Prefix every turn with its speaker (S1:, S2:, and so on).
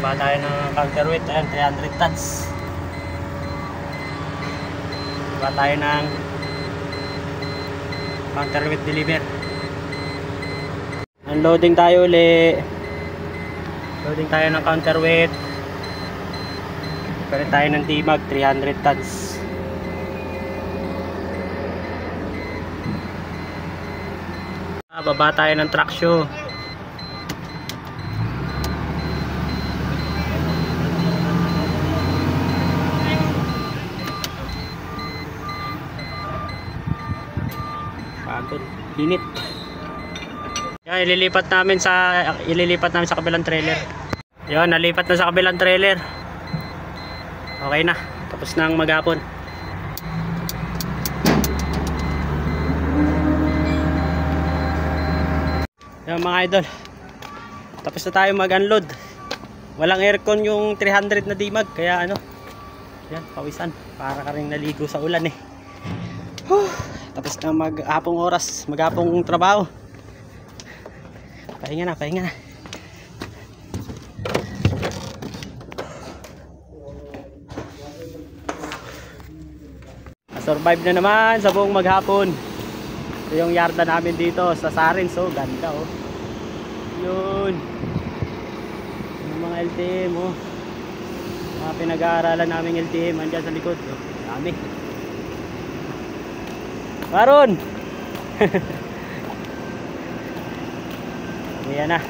S1: Baba tayo ng counterweight. Ayan, 300 tons. Baba tayo ng counterweight deliver. Unloading tayo uli. Loading tayo ng counterweight. Palit tayo ng timag, 300 tons. Baba tayo ng truck shoe. Pagod, init. Yan, ililipat namin sa kabilang trailer. Yan, nalipat na sa kabilang trailer. Okay na, tapos nang maghapon. Yan mga idol, tapos na tayo mag-unload. Walang aircon yung 300 na dimag, kaya ano, yan, pawisan, para ka rin naligo sa ulan eh. Tapos na maghapong oras, maghapong trabaho. Pahinga na, pahinga na. Survive na naman sa buong maghapon. Ito yung yarda namin dito sa Sarins. Oh, ganda oh. Yun. Yung mga LTM oh. Mga pinag-aaralan naming LTM andyan sa likod. Oh, dami. Maron. Ayan na.